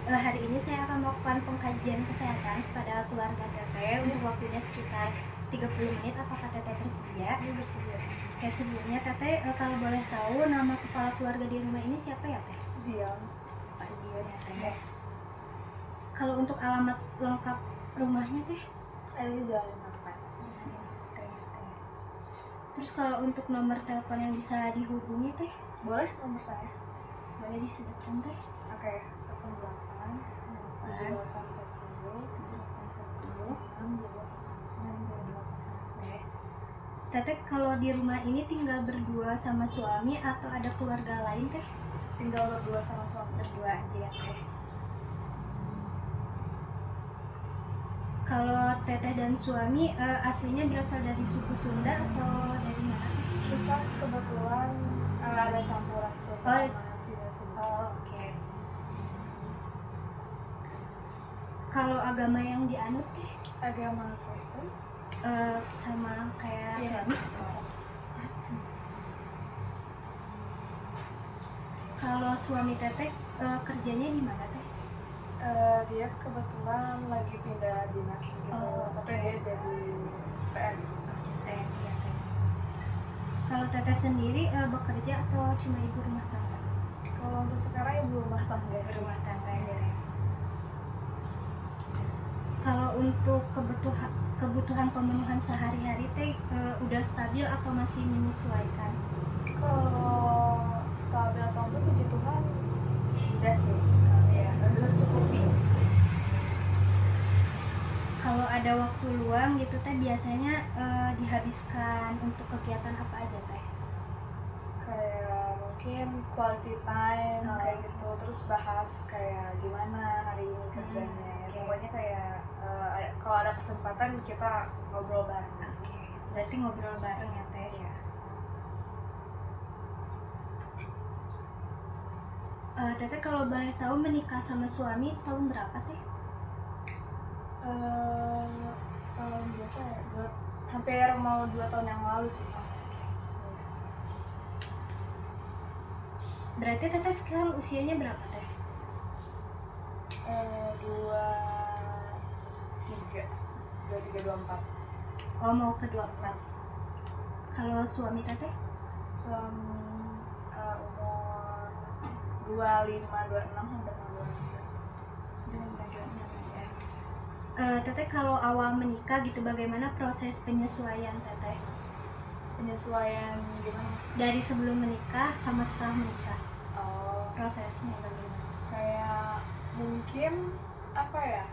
Hari ini saya akan melakukan pengkajian kesehatan kepada keluarga Teteh untuk waktunya sekitar 30 menit. Apakah Teteh bersedia? Iya, bersedia. Oke, sebelumnya Teteh kalau boleh tahu nama kepala keluarga di rumah ini siapa ya Teh? Zion. Pak Zion ya Teh. Kalau untuk alamat lengkap rumahnya Teh? Ada di Jalan Marta. Terus kalau untuk nomor telepon yang bisa dihubungi Teh? Boleh nomor saya? Boleh disebutkan Teh? Oke, 08 7840 Oke. Teteh kalau di rumah ini tinggal berdua sama suami atau ada keluarga lain Teh? Tinggal berdua sama suami. Berdua aja ya Teh. Kalau Teteh dan suami aslinya berasal dari suku Sunda atau dari mana? Kita kebetulan ada campuran Sunda sama Cina. Oh, oke. Kalau agama yang dianut Teh? Agama Kristen. Sama kayak suami? Kalau suami Teteh kerjanya di mana Teh? Dia kebetulan lagi pindah dinas gitu, tapi dia jadi PNI. TNI ya Teh. Kalau Teteh sendiri bekerja atau cuma ibu rumah tangga? Kalau untuk sekarang ibu rumah tangga. Rumah tangga ya. Kalau untuk kebutuhan pemenuhan sehari-hari Teh udah stabil atau masih menyesuaikan? Kalau stabil atau enggak, puji Tuhan udah sih, ya udah tercukupi. Kalau ada waktu luang gitu Teh biasanya dihabiskan untuk kegiatan apa aja Teh? Kayak mungkin quality time kayak gitu, terus bahas kayak gimana hari ini kerjanya. Pokoknya kayak kalau ada kesempatan kita ngobrol bareng. Berarti ngobrol bareng ya Teh ya. Teteh kalau boleh tahu menikah sama suami tahun berapa Teh? Tahun berapa ya? Hampir mau 2 tahun yang lalu sih. Berarti Teteh sekarang usianya berapa Teh? 23, 24. Oh, mau ke 24. Kalau suami Teteh? Suami umur 25, 26 sampai 26. Teteh kalau awal menikah gitu bagaimana proses penyesuaian Teteh? Penyesuaian gimana sih? Dari sebelum menikah sama setelah menikah. Prosesnya bagaimana? Kayak mungkin apa ya?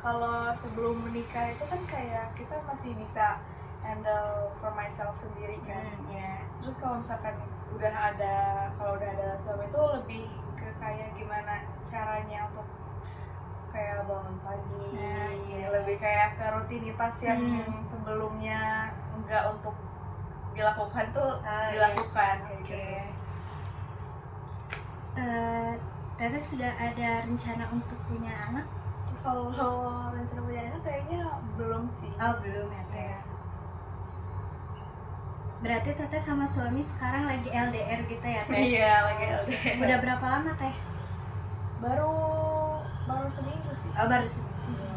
Kalau sebelum menikah itu kan kayak kita masih bisa handle for myself sendiri kan. Terus kalau misalkan kalau udah ada suami itu lebih ke kayak gimana caranya untuk kayak bangun pagi, lebih kayak ke rutinitas yang sebelumnya enggak untuk dilakukan tuh dilakukan kayak gitu. Teteh sudah ada rencana untuk punya anak? Kalau rencana punya anak kayaknya belum sih. Belum ya Teh. Berarti Teteh sama suami sekarang lagi LDR gitu ya Teh? Iya, lagi LDR. Udah berapa lama Teh? Baru seminggu sih. Baru seminggu.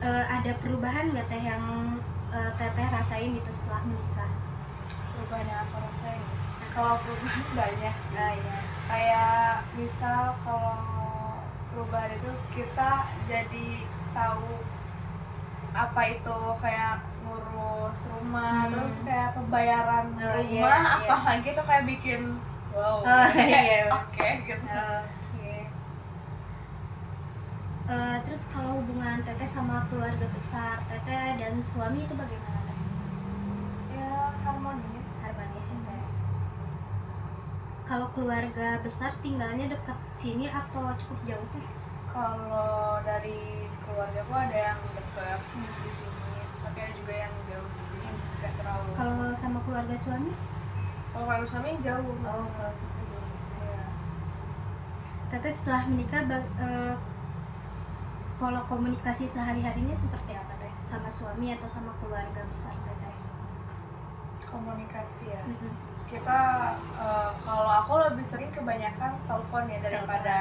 Ada perubahan nggak Teh yang Teteh rasain gitu setelah menikah? Perubahan yang aku rasain? Kalau perubahan banyak sih. Iya. Kayak misal kalau perubahan itu kita jadi tahu apa itu kayak ngurus rumah, terus kayak pembayaran rumah, apalagi tuh kayak bikin wow. Oke, gitu. Terus kalau hubungan Teteh sama keluarga besar Teteh dan suami itu bagaimana Teh? Ya harmonis ya Teh. Kalau keluarga besar tinggalnya dekat sini atau cukup jauh Teh? Kalau dari keluarga aku ada yang dekat di sini, tapi ada juga yang jauh sih, nggak terlalu. Kalau sama keluarga suami? Kalau keluarga suami jauh. Kalau suami jauh. Iya. Teteh setelah menikah kalau komunikasi sehari-harinya seperti apa Teh? Sama suami atau sama keluarga besar Teteh? Komunikasi ya. kita kalau aku lebih sering kebanyakan telepon ya daripada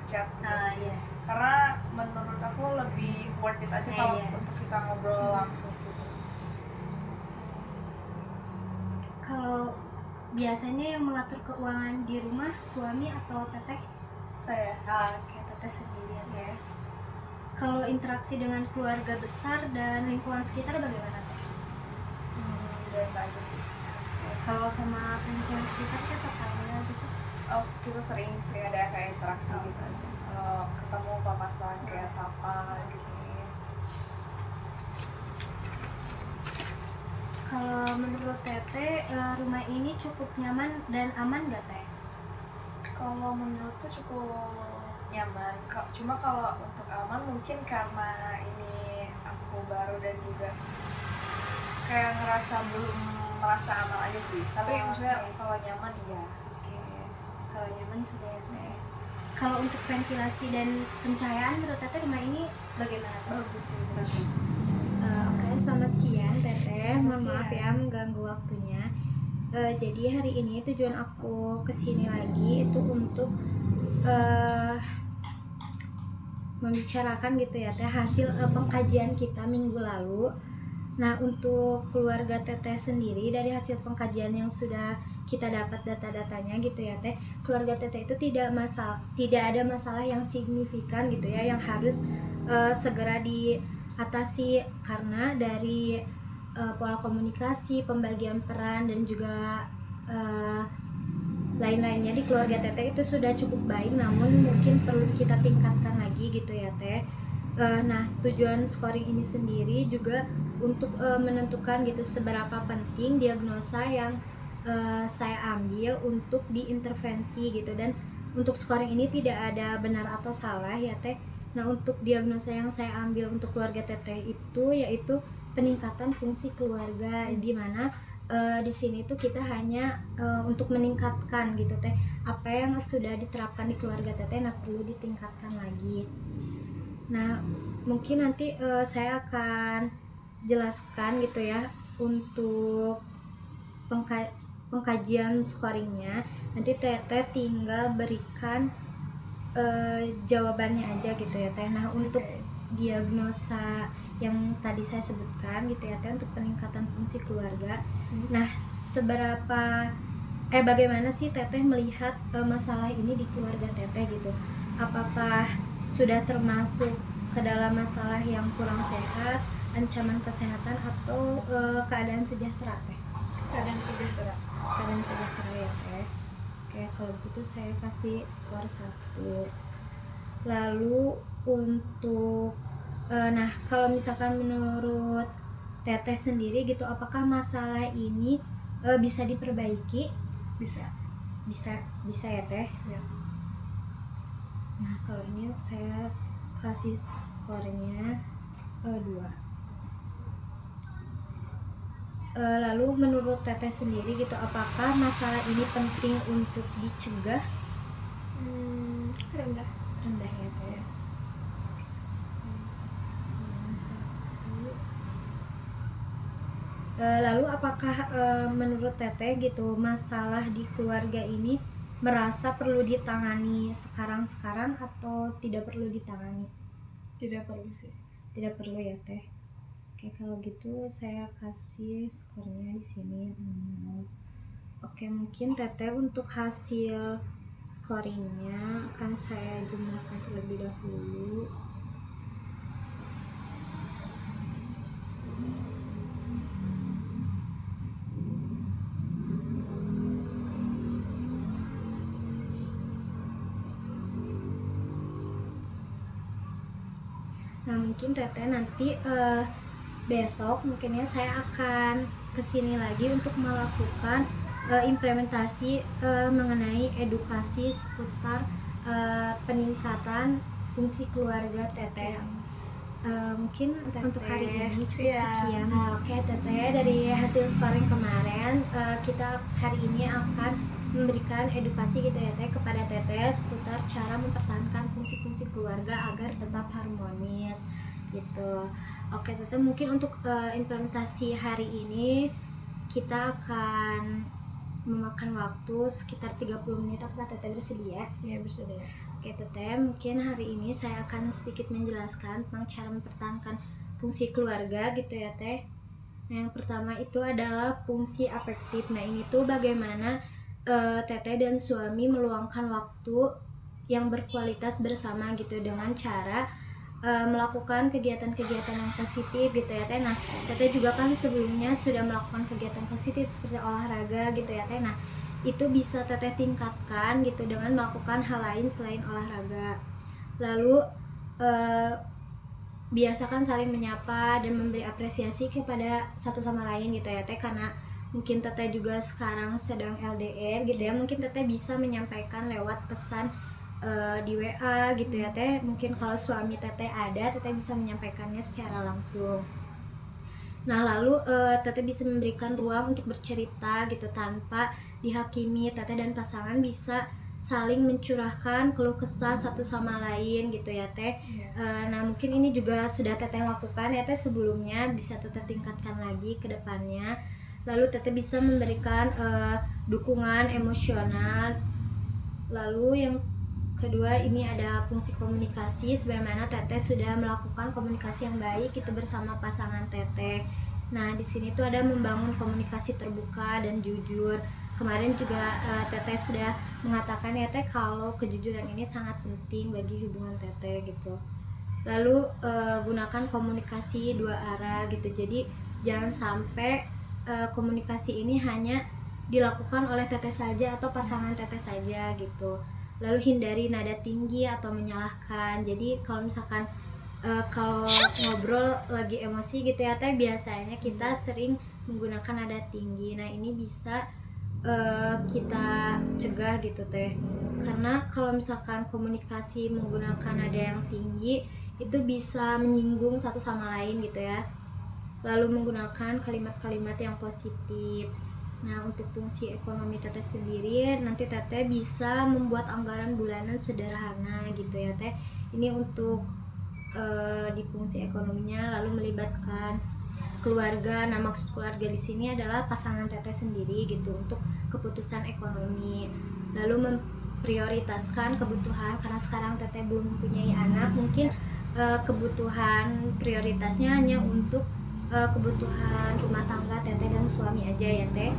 chat gitu. Iya. Karena menurut aku lebih worth it aja kalau Iya. untuk kita ngobrol langsung gitu. Kalau biasanya yang mengatur keuangan di rumah suami atau teteh? Saya Oke, teteh sendirian ya. Kalau interaksi dengan keluarga besar dan lingkungan sekitar bagaimana teh? biasa aja sih. Kalau sama lingkungan sekitar kayak tetangga gitu? Oh, kita sering ada kayak interaksi gitu aja. Kalau ketemu papasan kayak sapa gitu. Kalau menurut teteh rumah ini cukup nyaman dan aman gak teh? Kalau menurutku cukup nyaman. Cuma kalau untuk aman mungkin karena ini aku baru dan juga kayak ngerasa belum merasa aman aja sih. Tapi maksudnya kalau nyaman iya. Oke. Kalau nyaman sudah ya teh. Kalau untuk ventilasi dan pencahayaan menurut teteh rumah ini bagaimana teh? Bagus sih, bagus. Oke, selamat siang teteh. Mohon Selamat maaf siang. ya mengganggu waktunya. Jadi hari ini tujuan aku kesini lagi itu untuk membicarakan gitu ya teh hasil pengkajian kita minggu lalu. Nah, untuk keluarga teteh sendiri dari hasil pengkajian yang sudah kita dapat data-datanya gitu ya teh, keluarga teteh itu tidak ada masalah yang signifikan gitu ya yang harus segera diatasi karena dari pola komunikasi, pembagian peran dan juga lain-lainnya di keluarga teteh itu sudah cukup baik, namun mungkin perlu kita tingkatkan lagi gitu ya teh. Nah, tujuan scoring ini sendiri juga untuk menentukan gitu seberapa penting diagnosa yang saya ambil untuk diintervensi gitu, dan untuk scoring ini tidak ada benar atau salah ya teh. Nah, untuk diagnosa yang saya ambil untuk keluarga teteh itu yaitu peningkatan fungsi keluarga, di mana di sini tuh kita hanya untuk meningkatkan gitu teh apa yang sudah diterapkan di keluarga teteh, nah perlu ditingkatkan lagi. Nah, mungkin nanti saya akan jelaskan gitu ya untuk pengkajian scoringnya. Nanti teteh tinggal berikan jawabannya aja gitu ya teh. Nah, untuk diagnosa yang tadi saya sebutkan gitu ya teh untuk peningkatan fungsi keluarga. Nah, bagaimana sih teteh melihat masalah ini di keluarga teteh gitu? Apakah sudah termasuk ke dalam masalah yang kurang sehat, ancaman kesehatan, atau keadaan sejahtera teh? Keadaan sejahtera. Keadaan sejahtera ya teh. Oke, kalau begitu saya kasih skor 1. Lalu untuk nah, kalau misalkan menurut teteh sendiri gitu, apakah masalah ini bisa diperbaiki? Bisa ya teh ya. Nah, kalau ini saya kasih skornya 2. Lalu menurut teteh sendiri gitu, apakah masalah ini penting untuk dicegah? Rendah Ya teh. Saya kasih skor 1. Lalu apakah menurut teteh gitu masalah di keluarga ini merasa perlu ditangani sekarang atau tidak perlu ditangani? Tidak perlu sih. Tidak perlu ya teh. Oke, kalau gitu saya kasih skornya di sini 0. Oke, mungkin teteh untuk hasil scoringnya akan saya jumlahkan terlebih dahulu. Nah, mungkin teteh nanti besok mungkinnya saya akan kesini lagi untuk melakukan implementasi mengenai edukasi seputar peningkatan fungsi keluarga teteh. Mungkin untuk hari ini cukup sekian. Oke teteh, dari hasil scoring kemarin kita hari ini akan memberikan edukasi gitu ya teh kepada teteh seputar cara mempertahankan fungsi-fungsi keluarga agar tetap harmonis gitu. Oke teteh, mungkin untuk implementasi hari ini kita akan memakan waktu sekitar 30 menit. Apakah teteh bersedia? Iya, bersedia. Oke teteh, mungkin hari ini saya akan sedikit menjelaskan tentang cara mempertahankan fungsi keluarga gitu ya teh. Nah, yang pertama itu adalah fungsi afektif. Nah ini tuh bagaimana teteh dan suami meluangkan waktu yang berkualitas bersama gitu dengan cara melakukan kegiatan-kegiatan yang positif gitu ya teh. Nah teteh juga kan sebelumnya sudah melakukan kegiatan positif seperti olahraga gitu ya teh. Nah itu bisa teteh tingkatkan gitu dengan melakukan hal lain selain olahraga. Lalu biasakan saling menyapa dan memberi apresiasi kepada satu sama lain gitu ya teh, karena mungkin teteh juga sekarang sedang LDR gitu ya, mungkin teteh bisa menyampaikan lewat pesan di WA gitu ya teh. Mungkin kalau suami teteh ada, teteh bisa menyampaikannya secara langsung. Nah lalu teteh bisa memberikan ruang untuk bercerita gitu tanpa dihakimi. Teteh dan pasangan bisa saling mencurahkan keluh kesah satu sama lain gitu ya teh. Nah mungkin ini juga sudah teteh lakukan ya teh sebelumnya, bisa teteh tingkatkan lagi ke depannya. Lalu teteh bisa memberikan dukungan emosional. Lalu yang kedua ini ada fungsi komunikasi, sebagaimana teteh sudah melakukan komunikasi yang baik itu bersama pasangan teteh. Nah di sini tuh ada membangun komunikasi terbuka dan jujur. Kemarin juga teteh sudah mengatakan ya teh kalau kejujuran ini sangat penting bagi hubungan teteh gitu. Lalu gunakan komunikasi dua arah gitu. Jadi jangan sampai komunikasi ini hanya dilakukan oleh teteh saja atau pasangan teteh saja gitu. Lalu hindari nada tinggi atau menyalahkan. Jadi kalau misalkan kalau ngobrol lagi emosi gitu ya teh, biasanya kita sering menggunakan nada tinggi. Nah ini bisa kita cegah gitu teh, karena kalau misalkan komunikasi menggunakan nada yang tinggi itu bisa menyinggung satu sama lain gitu ya. Lalu menggunakan kalimat-kalimat yang positif. Nah untuk fungsi ekonomi teteh sendiri, nanti teteh bisa membuat anggaran bulanan sederhana gitu ya teh. Ini untuk di fungsi ekonominya. Lalu melibatkan keluarga. Nah maksud keluarga di sini adalah pasangan teteh sendiri gitu untuk keputusan ekonomi. Lalu memprioritaskan kebutuhan, karena sekarang teteh belum mempunyai anak, mungkin kebutuhan prioritasnya hanya untuk kebutuhan rumah tangga teteh dan suami aja ya teh.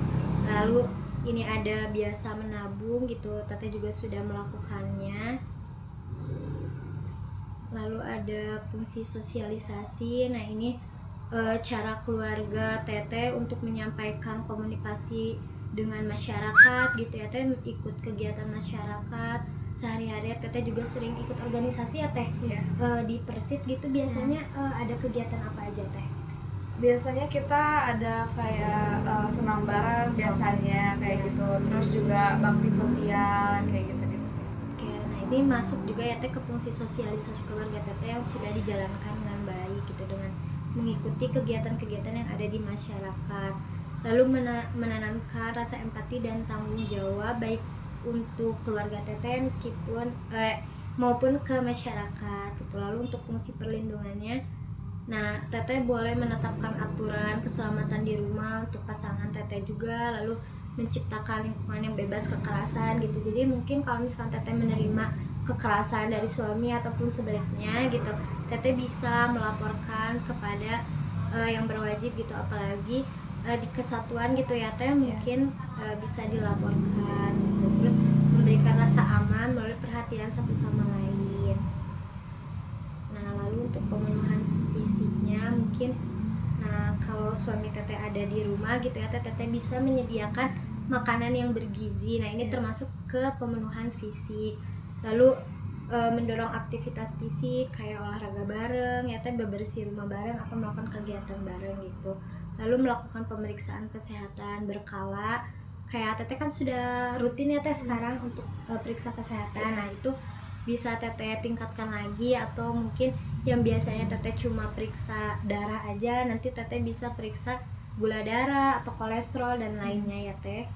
Lalu ini ada biasa menabung gitu, teteh juga sudah melakukannya. Lalu ada fungsi sosialisasi. Nah ini cara keluarga teteh untuk menyampaikan komunikasi dengan masyarakat gitu ya teh, ikut kegiatan masyarakat sehari-hari. Teteh juga sering ikut organisasi ya teh. Di Persit gitu biasanya ada kegiatan apa aja teh? Biasanya kita ada kayak senam bareng biasanya kayak gitu, terus juga bakti sosial kayak gitu-gitu sih. Oke, nah ini masuk juga ya teh ke fungsi sosialisasi keluarga teteh yang sudah dijalankan dengan baik gitu, dengan mengikuti kegiatan-kegiatan yang ada di masyarakat. Lalu menanamkan rasa empati dan tanggung jawab baik untuk keluarga teteh meskipun maupun ke masyarakat gitu. Lalu untuk fungsi perlindungannya, nah teteh boleh menetapkan aturan keselamatan di rumah untuk pasangan teteh juga. Lalu menciptakan lingkungan yang bebas kekerasan gitu. Jadi mungkin kalau misalkan teteh menerima kekerasan dari suami ataupun sebaliknya gitu, teteh bisa melaporkan kepada yang berwajib gitu, apalagi di kesatuan gitu ya teh, mungkin bisa dilaporkan gitu. Terus memberikan rasa aman melalui perhatian satu sama lain. Nah lalu untuk pemenuhan fisiknya mungkin, nah kalau suami teteh ada di rumah gitu ya teteh bisa menyediakan makanan yang bergizi. Nah ini termasuk ke pemenuhan fisik. Lalu mendorong aktivitas fisik kayak olahraga bareng ya teh, bebersih rumah bareng atau melakukan kegiatan bareng gitu. Lalu melakukan pemeriksaan kesehatan berkala, kayak teteh kan sudah rutin ya teh sekarang untuk periksa kesehatan. Nah itu bisa teteh tingkatkan lagi, atau mungkin yang biasanya teteh cuma periksa darah aja, nanti teteh bisa periksa gula darah atau kolesterol dan lainnya ya teh.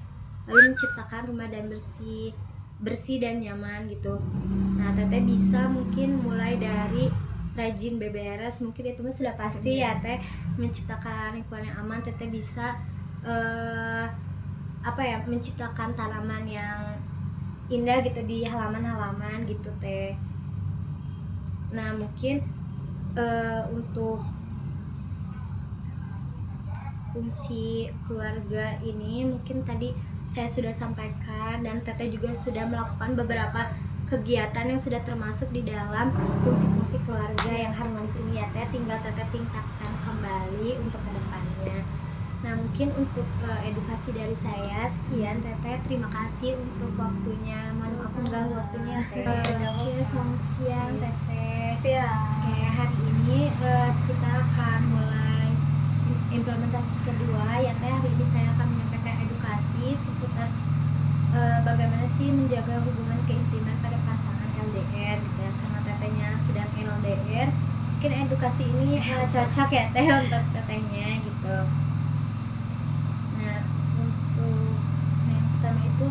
Lalu menciptakan rumah dan bersih dan nyaman gitu. Nah teteh bisa mungkin mulai dari rajin beberes, mungkin itu sudah pasti ya teh. Menciptakan lingkungan yang aman, teteh bisa apa ya, menciptakan tanaman yang indah gitu di halaman-halaman gitu teh. Nah mungkin untuk fungsi keluarga ini mungkin tadi saya sudah sampaikan, dan Teteh juga sudah melakukan beberapa kegiatan yang sudah termasuk di dalam fungsi-fungsi keluarga yang harmonis ini ya Teh. Tinggal Teteh tingkatkan kembali untuk kedepannya. Nah mungkin untuk edukasi dari saya sekian Teteh. Terima kasih untuk waktunya. Mohon maaf mengganggu waktunya Teteh. Oke, selamat siang Teteh. Siap. Oke, hari ini kita akan mulai implementasi kedua ya Teh. Hari ini saya akan menyampaikan edukasi seputar bagaimana sih menjaga hubungan keintiman pada pasangan LDR gitu ya. Karena Tetehnya sedang LDR, mungkin edukasi ini cocok ya Teh untuk Tetehnya gitu. Nah untuk yang pertama itu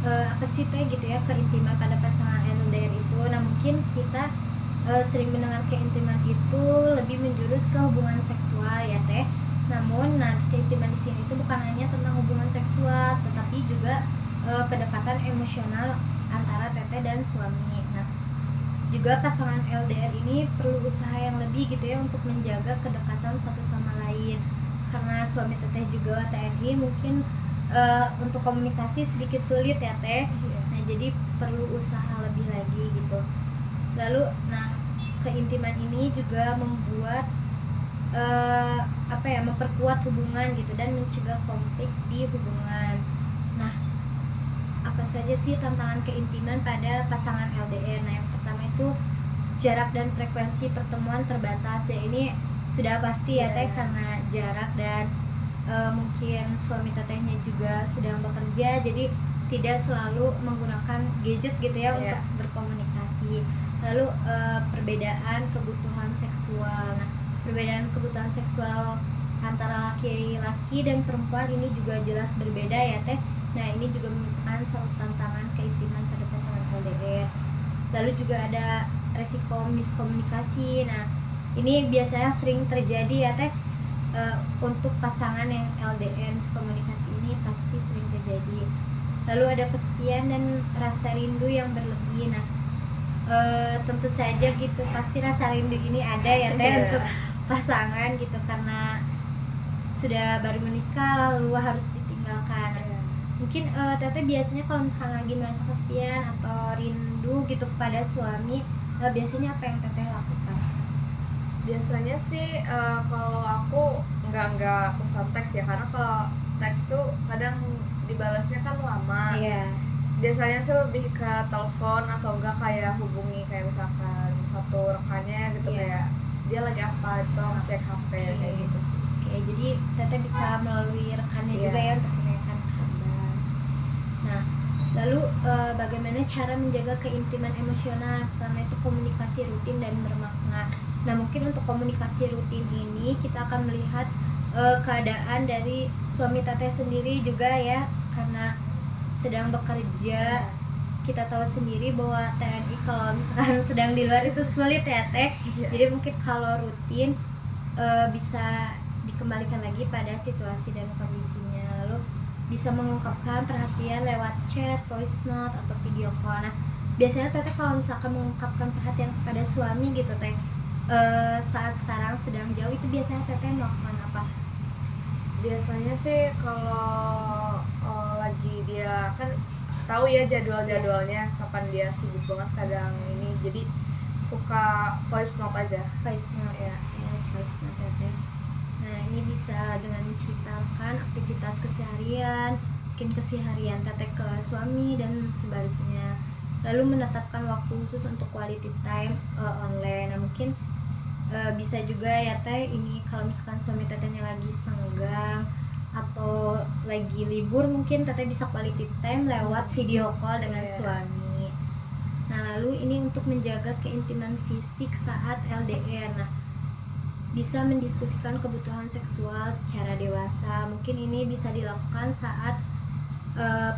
apa sih Teh gitu ya keintiman pada pasangan LDR itu. Nah mungkin kita sering mendengar keintiman itu lebih menjurus ke hubungan seksual ya Teh. Namun keintiman di sini itu bukan hanya tentang hubungan seksual, tetapi juga kedekatan emosional antara Teteh dan suami. Nah, juga pasangan LDR ini perlu usaha yang lebih gitu ya untuk menjaga kedekatan satu sama lain. Karena suami Teteh juga TNI, mungkin untuk komunikasi sedikit sulit ya Teh. Nah, jadi perlu usaha lebih lagi gitu. Lalu, keintiman ini juga membuat memperkuat hubungan gitu dan mencegah konflik di hubungan. Nah, apa saja sih tantangan keintiman pada pasangan LDR? Nah, yang pertama itu jarak dan frekuensi pertemuan terbatas. Dan ini sudah pasti ya Teh, karena jarak dan mungkin suami Tetehnya juga sedang bekerja, jadi tidak selalu menggunakan gadget gitu ya untuk berkomunikasi. Lalu perbedaan kebutuhan seksual. Nah, perbedaan kebutuhan seksual antara laki-laki dan perempuan ini juga jelas berbeda ya Teh. Nah ini juga merupakan salah tantangan keintiman pada pasangan LDR. Lalu juga ada resiko miskomunikasi. Nah ini biasanya sering terjadi ya Teh, untuk pasangan yang LDR. Miskomunikasi ini pasti sering terjadi. Lalu ada kesepian dan rasa rindu yang berlebih. Nah tentu saja gitu, pasti rasa rindu ini ada ya Teh untuk pasangan gitu, karena sudah baru menikah lalu harus ditinggalkan. Mungkin Teteh biasanya kalau misalkan lagi merasa kesepian atau rindu gitu kepada suami, biasanya apa yang Teteh lakukan? Biasanya sih kalau aku nggak pesan teks ya, karena kalau teks tuh kadang dibalasnya kan lama. Biasanya sih lebih ke telepon atau enggak kayak hubungi kayak misalkan satu rekannya gitu, kayak dia lagi apa itu ngecek HP kayak gitu sih. Jadi Teteh bisa melalui rekannya juga ya untuk menanyakan kabar. Nah lalu bagaimana cara menjaga keintiman emosional? Karena itu komunikasi rutin dan bermakna. Nah mungkin untuk komunikasi rutin ini kita akan melihat keadaan dari suami Teteh sendiri juga ya, karena sedang bekerja. Kita tahu sendiri bahwa TNI kalau misalkan sedang di luar itu sulit ya Teh. Jadi mungkin kalau rutin bisa dikembalikan lagi pada situasi dan kondisinya. Lalu bisa mengungkapkan perhatian lewat chat, voice note, atau video call. Nah biasanya Teteh kalau misalkan mengungkapkan perhatian kepada suami gitu Teh, saat sekarang sedang jauh, itu biasanya Teteh melakukan apa? Biasanya sih kalau lagi dia kan tahu ya jadwalnya kapan dia sibuk banget kadang ini, jadi suka voice note aja. Voice note voice note Teteh. Nah ini bisa dengan menceritakan aktivitas keseharian, mungkin keseharian Teteh ke suami dan sebaliknya. Lalu menetapkan waktu khusus untuk quality time online. Nah mungkin bisa juga ya Teh, ini kalau misalkan suami Tetehnya lagi senggang atau lagi libur, mungkin Teteh bisa quality time lewat video call dengan suami. Nah lalu ini untuk menjaga keintiman fisik saat LDR. Nah bisa mendiskusikan kebutuhan seksual secara dewasa. Mungkin ini bisa dilakukan saat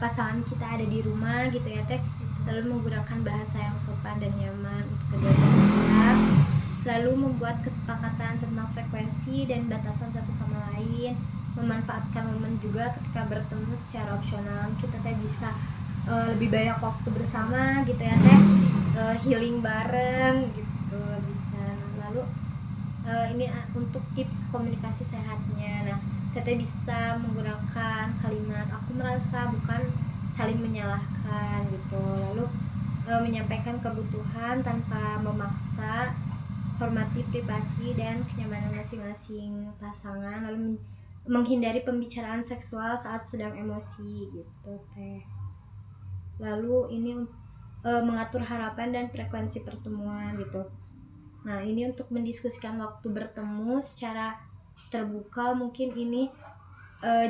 pasangan kita ada di rumah gitu ya Teh. Lalu menggunakan bahasa yang sopan dan nyaman untuk kedua belah pihak. Lalu membuat kesepakatan tentang frekuensi dan batasan satu sama lain. memanfaatkan momen juga ketika bertemu secara opsional. Kita teh bisa lebih banyak waktu bersama gitu ya teh, healing bareng gitu bisa. Lalu ini untuk tips komunikasi sehatnya. Nah, teteh bisa menggunakan kalimat aku merasa, bukan saling menyalahkan gitu. Lalu menyampaikan kebutuhan tanpa memaksa, hormati privasi dan kenyamanan masing-masing pasangan. Lalu menghindari pembicaraan seksual saat sedang emosi gitu teh. Lalu ini mengatur harapan dan frekuensi pertemuan gitu. Nah, ini untuk mendiskusikan waktu bertemu secara terbuka. Mungkin ini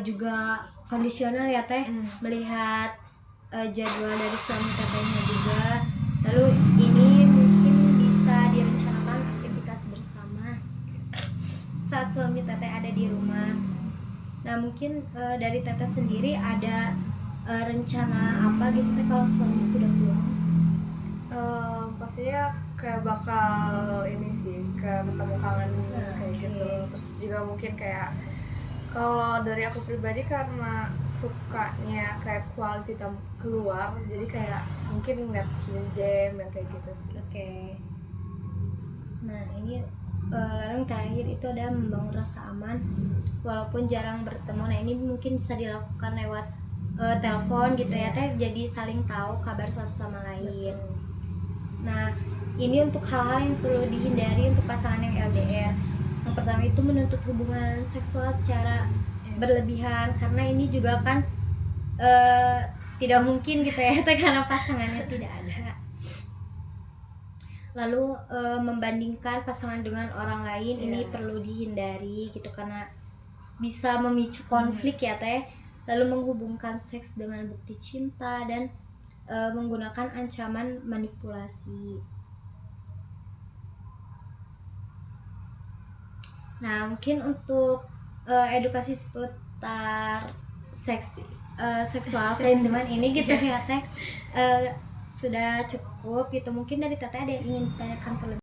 juga kondisional ya teh, melihat jadwal dari suami tetehnya juga. Lalu ini mungkin bisa direncanakan aktivitas bersama saat suami teteh ada di rumah. Nah, mungkin dari teteh sendiri ada rencana apa gitu teh kalau suami sudah pulang? Pastinya kayak bakal ini sih, kayak bertemu kangen kayak gitu. Terus juga mungkin kayak kalau dari aku pribadi karena sukanya kayak quality time keluar, jadi kayak mungkin ngeliat hidden gem yang kayak gitu sih. Oke. Nah, ini lalu yang terakhir itu ada membangun rasa aman walaupun jarang bertemu. Nah, ini mungkin bisa dilakukan lewat telepon gitu ya teh, jadi saling tahu kabar satu sama lain. Nah, ini untuk hal-hal yang perlu dihindari untuk pasangan yang LDR. Yang pertama itu menuntut hubungan seksual secara berlebihan, karena ini juga kan tidak mungkin gitu ya karena pasangannya tidak ada. Lalu membandingkan pasangan dengan orang lain, ini perlu dihindari gitu karena bisa memicu konflik ya teh. Lalu menghubungkan seks dengan bukti cinta dan menggunakan ancaman manipulasi. Nah, mungkin untuk edukasi seputar seksual pelindungan ini gitu ya teh sudah cukup gitu. Mungkin dari teteh ada yang ingin ditanyakan terlebih